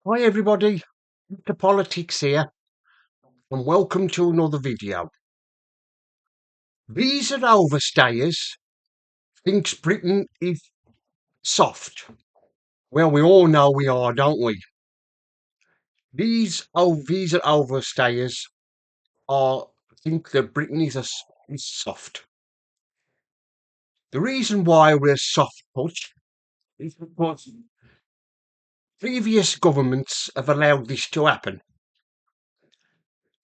Hi everybody, Mr. Politics here, and welcome to another video. Visa overstayers thinks Britain is soft. Well, we all know we are, don't we? These visa overstayers are think that Britain is soft. The reason why we're soft touch is because previous governments have allowed this to happen.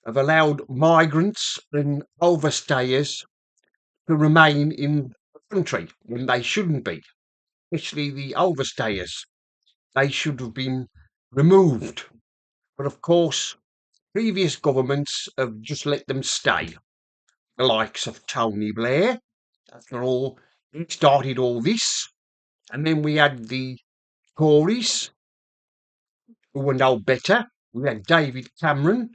Have allowed migrants and overstayers to remain in the country when they shouldn't be, especially the overstayers. They should have been removed. But of course, previous governments have just let them stay. The likes of Tony Blair, after all, he started all this. And then we had the Tories, who were no better. We had David Cameron.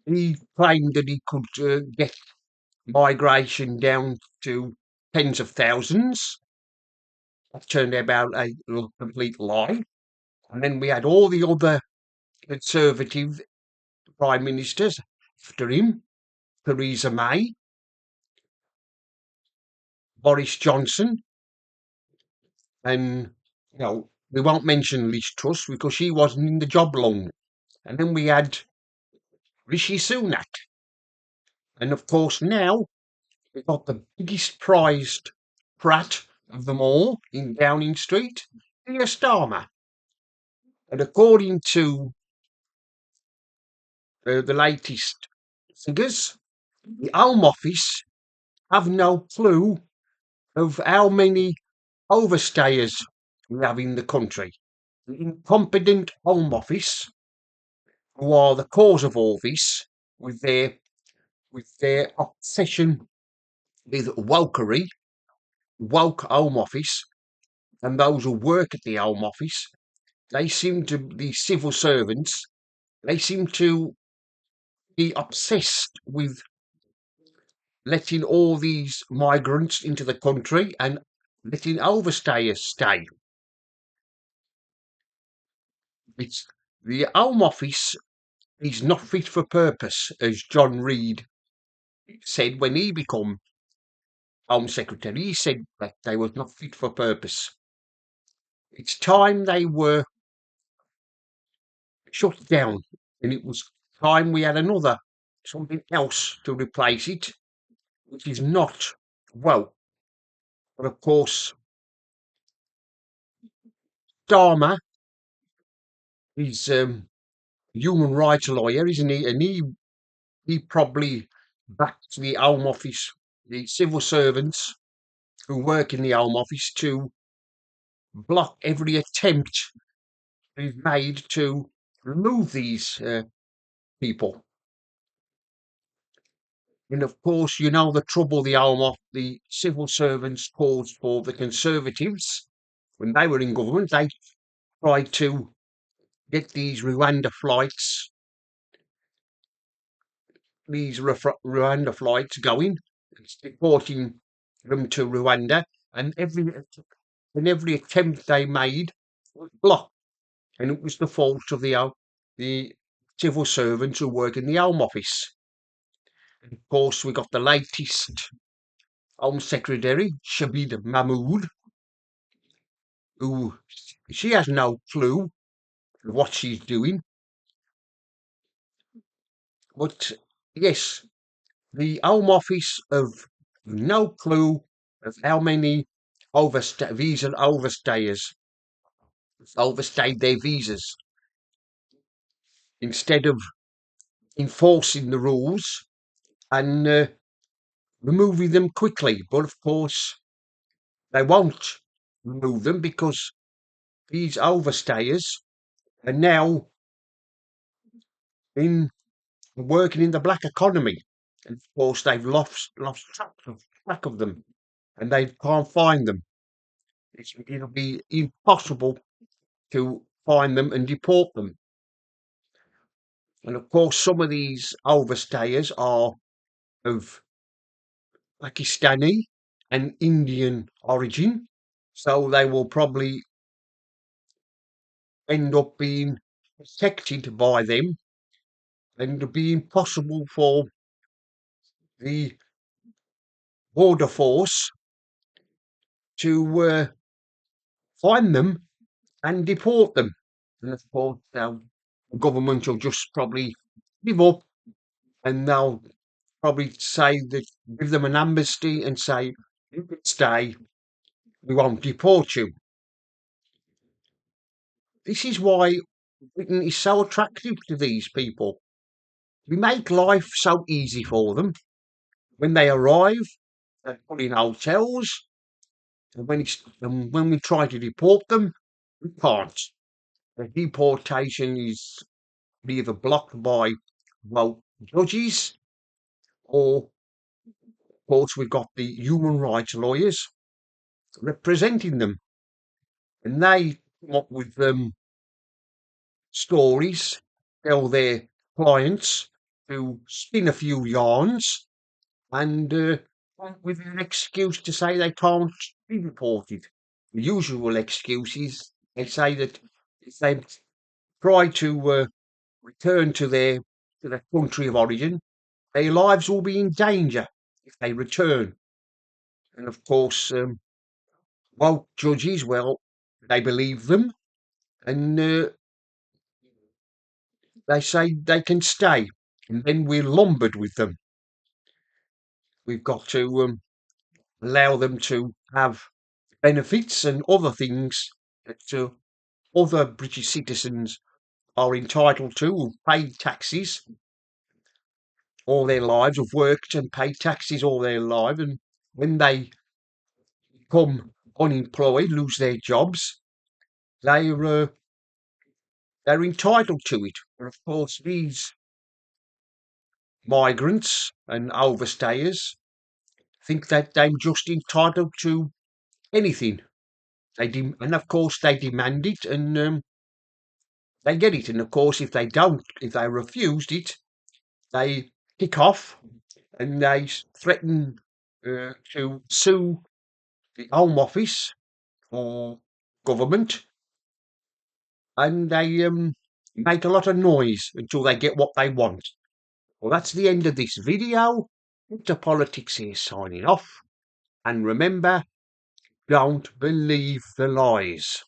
He claimed that he could get migration down to tens of thousands. That turned out a complete lie. And then we had all the other Conservative prime ministers after him: Theresa May, Boris Johnson, and we won't mention Liz Truss because she wasn't in the job long. And then we had Rishi Sunak, and of course now we've got the biggest prized prat of them all in Downing Street, Keir Starmer. And according to the latest figures, the Home Office have no clue of how many overstayers we have in the country. The incompetent Home Office, who are the cause of all this, with their obsession with wokery, woke Home Office, and those who work at the Home Office, the civil servants, they seem to be obsessed with letting all these migrants into the country and letting overstayers stay. It's the Home Office is not fit for purpose, as John Reid said when he became Home Secretary. He said that they was not fit for purpose. It's time they were shut down, and it was time we had something else to replace it, which is not well. But of course, Dharma is human rights lawyer, isn't he? And he probably backed the Home Office, the civil servants who work in the Home Office, to block every attempt we've made to remove these people. And of course, you know the trouble the civil servants caused for the Conservatives when they were in government. They tried to get these Rwanda flights going, deporting them to Rwanda, and every attempt they made was blocked, and it was the fault of the civil servants who work in the Home Office. And of course, we got the latest Home Secretary, Shabid Mahmood, who she has no clue what she's doing. But yes, the Home Office have no clue of how many visa overstayers overstayed their visas. Instead of enforcing the rules and removing them quickly. But of course, they won't remove them because these overstayers are now in working in the black economy. And of course, they've lost track of them, and they can't find them. It'll be impossible to find them and deport them. And of course, some of these overstayers are of Pakistani and Indian origin, so they will probably end up being protected by them, and being possible for the border force to find them and deport them. And of course, the government will just probably give up, and they'll probably say that, give them an amnesty and say, you can stay, we won't deport you. This is why Britain is so attractive to these people. We make life so easy for them. When they arrive, they're put in hotels, and when we try to deport them, we can't. The deportation is either blocked by, well, judges, or of course we've got the human rights lawyers representing them, and they come up with stories, tell their clients to spin a few yarns, and with an excuse to say they can't be reported. The usual excuse is they say that if they try to return to their country of origin, their lives will be in danger if they return. And of course, woke judges, well, they believe them, and they say they can stay. And then we're lumbered with them. We've got to allow them to have benefits and other things that other British citizens are entitled to, who've paid taxes all their lives, have worked and paid taxes all their life, and when they become unemployed, lose their jobs, they're they're entitled to it. And of course, these migrants and overstayers think that they're just entitled to anything. And of course, they demand it, and they get it. And of course, if they don't, if they refused it, they kick off, and they threaten to sue the Home Office or government, and they make a lot of noise until they get what they want. Well, that's the end of this video. Mr. Politics here signing off. And remember, don't believe the lies.